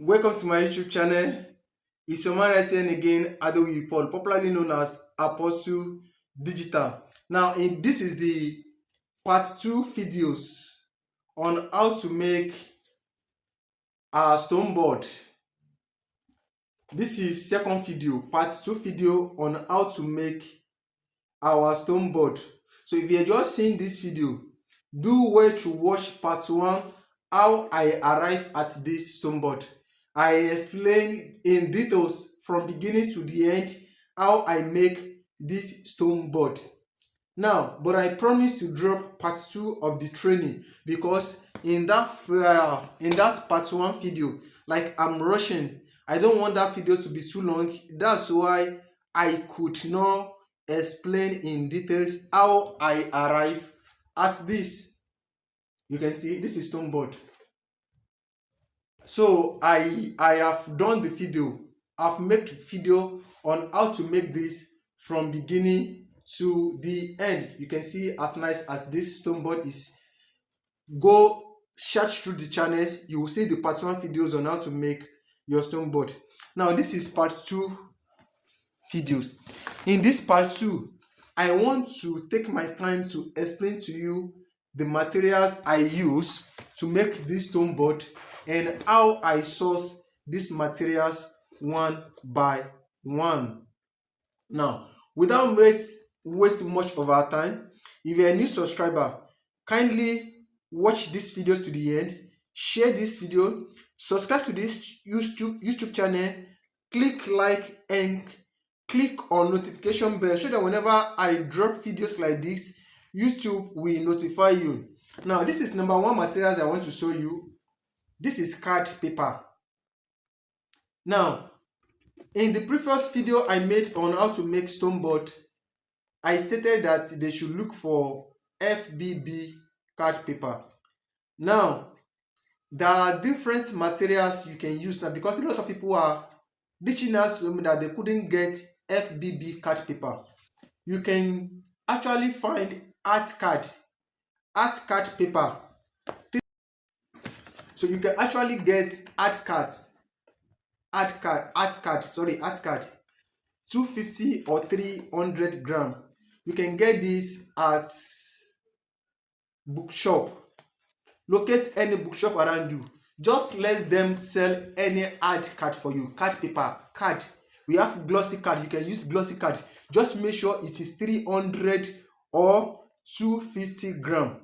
Welcome to my YouTube channel. It's your man right here again, Adewi Paul, popularly known as Apostle Digital. Now, this is the part 2 videos on how to make a stone board. This is second video, part 2 video on how to make our stone board. So if you're just seeing this video, do well to watch part 1, how I arrive at this stone board. I explain in details from beginning to the end how I make this stone board. Now, but I promise to drop part 2 of the training because in that part 1 video, like I'm rushing, I don't want that video to be too long. That's why I could not explain in details how I arrive at this. You can see this is stone board. So I have done the video. I've made video on how to make this from beginning to the end. You can see as nice as this stone board is. Go search through the channels. You will see the part 1 videos on how to make your stone board. Now this is part 2 videos. In this part 2, I want to take my time to explain to you the materials I use to make this stone board and how I source these materials one by one. Now, without wasting much of our time, if you're a new subscriber, kindly watch this video to the end, share this video, subscribe to this YouTube channel, click like and click on notification bell so that whenever I drop videos like this, YouTube will notify you. Now, this is number 1 materials I want to show you. This is card paper. Now, in the previous video I made on how to make stone board, I stated that they should look for FBB card paper. Now, there are different materials you can use now because a lot of people are reaching out to me that they couldn't get FBB card paper. You can actually find art card paper. So you can actually get art card 250 or 300 gram. You can get this at bookshop. Locate any bookshop around you. Just let them sell any art card for you. Card paper, card. We have glossy card. You can use glossy card. Just make sure it is 300 or 250 gram.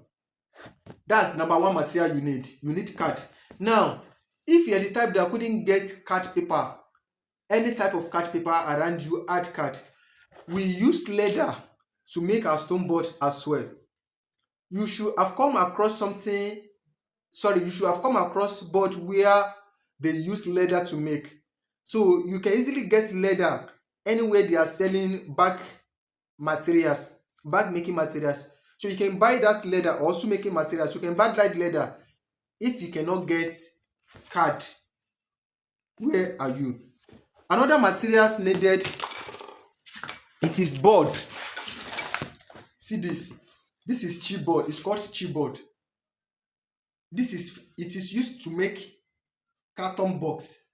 That's number 1 material you need. You need card. Now, if you're the type that couldn't get card paper, any type of card paper around you, art card, we use leather to make our stone board as well. You should have come across board where they use leather to make. So you can easily get leather anywhere they are selling bag making materials. So you can buy that leather or also making materials. You can buy that leather. If you cannot get card, where are you? Another materials needed, it is board. See this. This is chipboard. It's called chipboard. It is used to make carton box.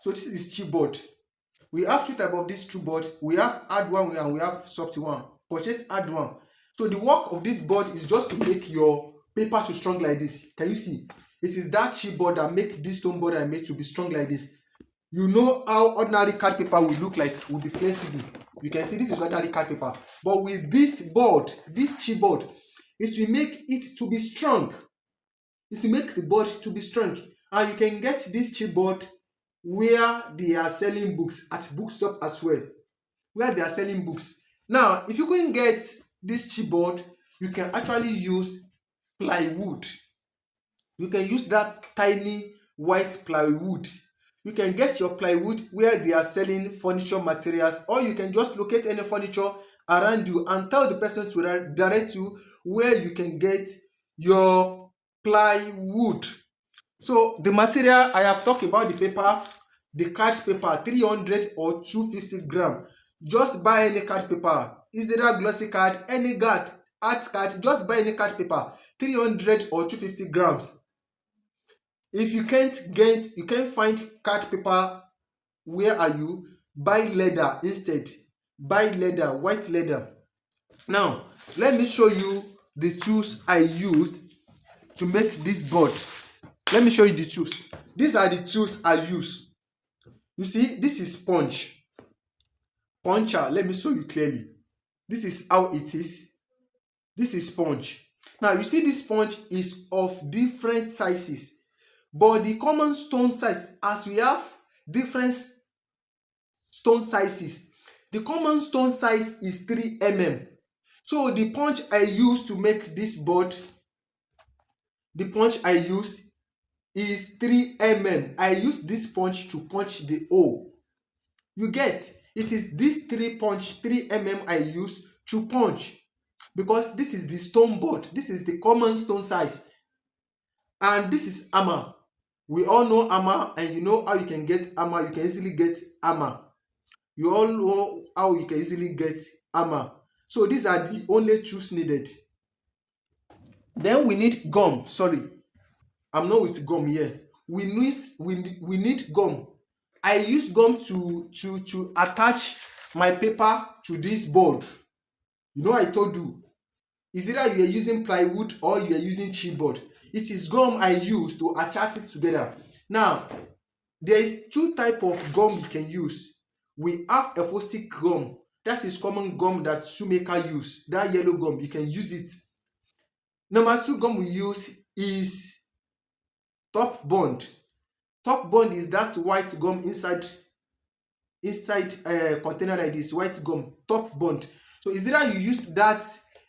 So this is chipboard. We have 2 types of this chipboard. We have hard one and we have soft one. Purchase hard one. So the work of this board is just to make your paper to strong like this. Can you see? It is that chipboard that make this stone board I made to be strong like this. You know how ordinary card paper will look like, will be flexible. You can see this is ordinary card paper. But with this board, this chipboard, it will make it to be strong. It will make the board to be strong. And you can get this chipboard where they are selling books, at bookshop as well, where they are selling books. Now, if you couldn't get this chipboard, you can actually use plywood. You can use that tiny white plywood. You can get your plywood where they are selling furniture materials, or you can just locate any furniture around you and tell the person to direct you where you can get your plywood. So the material I have talked about, the paper, the card paper, 300 or 250 gram. Just buy any card paper. Is it a glossy card, any card, art card? Just buy any card paper, 300 or 250 grams. If you can't find card paper, where are you? Buy leather instead. Buy leather, white leather. Now, let me show you the tools I used to make this board. Let me show you the tools. These are the tools I use. You see, this is sponge. Puncher, let me show you clearly. This is how it is. This is sponge. Now, you see this sponge is of different sizes. But the common stone size, as we have different stone sizes, the common stone size is 3 mm. So the punch I use to make this board, the punch I use is 3 mm. I use this punch to punch the hole. You get? It is this 3 mm I use to punch, because this is the stone board. This is the common stone size. And this is hammer. We all know hammer, and you know how you can get hammer. You can easily get hammer. You all know how you can easily get hammer. So these are the only tools needed. Then we need gum. Sorry, I'm not with gum here. We need gum. I use gum to attach my paper to this board. You know, I told you, it's either you are using plywood or you are using chipboard. It is gum I use to attach it together. Now, there is two type of gum you can use. We have epoxy gum. That is common gum that shoemaker use. That yellow gum, you can use it. Number two gum we use is top bond. Top bond is that white gum inside container like this, white gum, top bond. So it's either you use that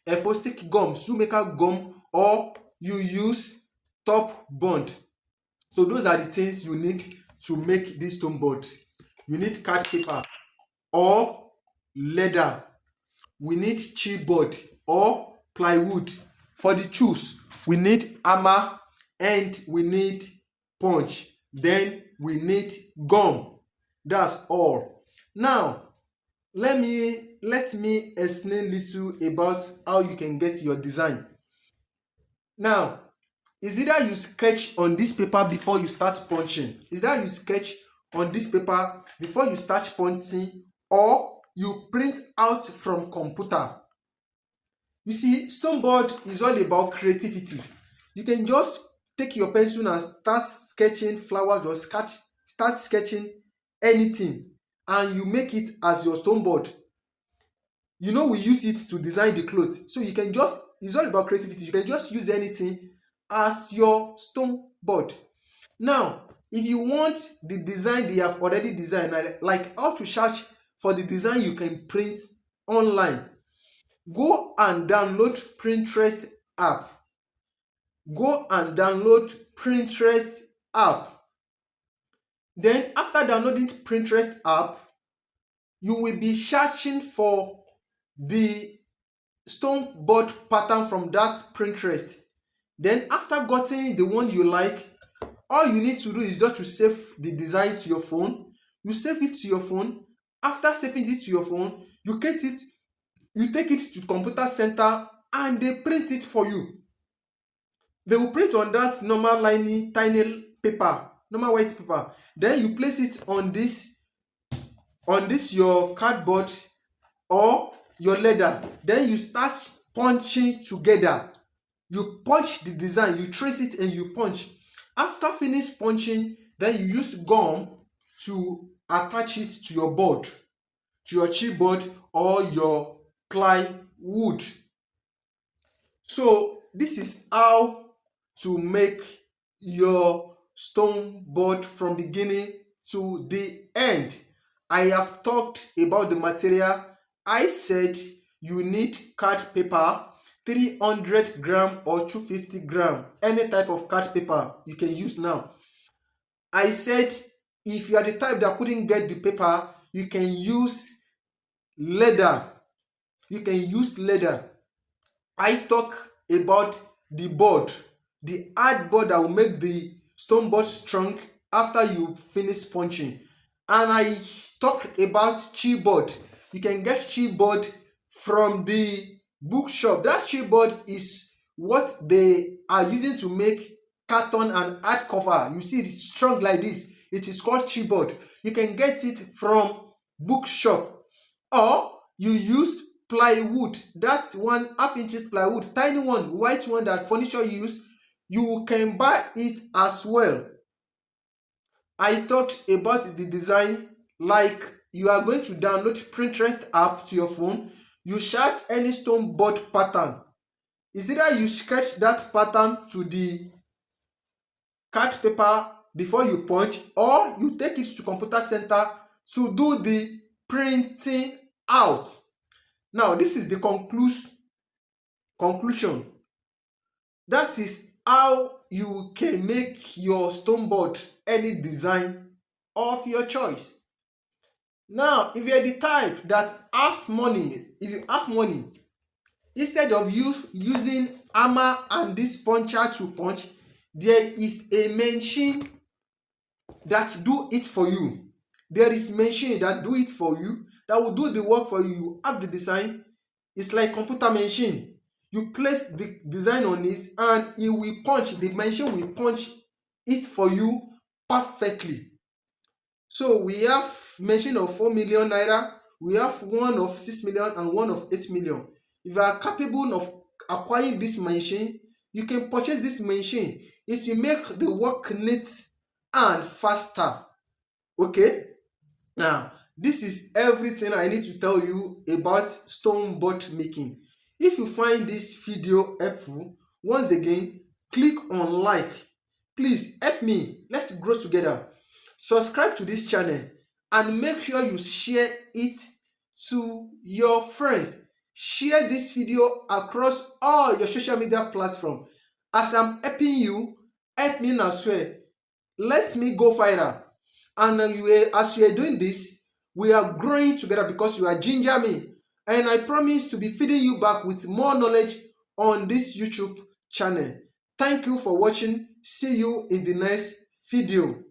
epoxy gum, shoemaker gum, or you use top bond. So those are the things you need to make this stone board. You need card paper or leather. We need chipboard or plywood. For the tools, we need hammer and we need punch. Then we need gum. That's all. Now, let me explain little about how you can get your design. Now, is either you sketch on this paper before you start punching. Is that you sketch on this paper before you start punching, or you print out from computer. You see, stone board is all about creativity. You can just take your pencil and start sketching flowers, or start sketching anything, and you make it as your stone board. You know, we use it to design the clothes. So you can just, it's all about creativity. You can just use anything as your stone board. Now, if you want the design they have already designed, like how to search for the design you can print online, go and download Pinterest app. Go and download Pinterest app. Then after downloading Pinterest app, you will be searching for the stone board pattern from that Pinterest. Then after getting the one you like, all you need to do is just to save the design to your phone. You save it to your phone. After saving it to your phone, you take it to computer center and they print it for you. They will print on that normal tiny paper, normal white paper. Then you place it on this your cardboard or your leather. Then you start punching together. You punch the design, you trace it and you punch. After finish punching, then you use gum to attach it to your board, to your chipboard or your plywood. So this is how to make your stone board from beginning to the end. I have talked about the material. I said you need card paper, 300 gram or 250 gram, any type of card paper you can use now. I said if you are the type that couldn't get the paper, you can use leather. You can use leather. I talk about the board, the hard board that will make the stone board strong after you finish punching. And I talk about chipboard. You can get chipboard from the bookshop. That chipboard is what they are using to make carton and hardcover. You see it is strong like this. It is called chipboard. You can get it from bookshop, or you use plywood. That's 1/2 inches plywood, tiny one, white one that furniture use. You can buy it as well. I talked about the design, like you are going to download Pinterest app to your phone. You search any stone board pattern. Is either you sketch that pattern to the card paper before you punch, or you take it to computer center to do the printing out. Now this is the conclusion. That is how you can make your stone board any design of your choice. Now if you're the type that has money, if you have money, instead of you using hammer and this puncher to punch, there is a machine that do it for you. There is machine that do it for you, that will do the work for you. You have the design. It's like computer machine. You place the design on it and it will punch. The machine will punch it for you perfectly. So we have machine of 4 million naira, we have one of 6 million and one of 8 million. If you are capable of acquiring this machine, you can purchase this machine. It will make the work neat and faster. Okay? Now, this is everything I need to tell you about stone board making. If you find this video helpful, once again, click on like. Please help me. Let's grow together. Subscribe to this channel and make sure you share it to your friends. Share this video across all your social media platforms. As I'm helping you, help me as well. Let me go viral. And as you are doing this, we are growing together because you are ginger me. And I promise to be feeding you back with more knowledge on this YouTube channel. Thank you for watching. See you in the next video.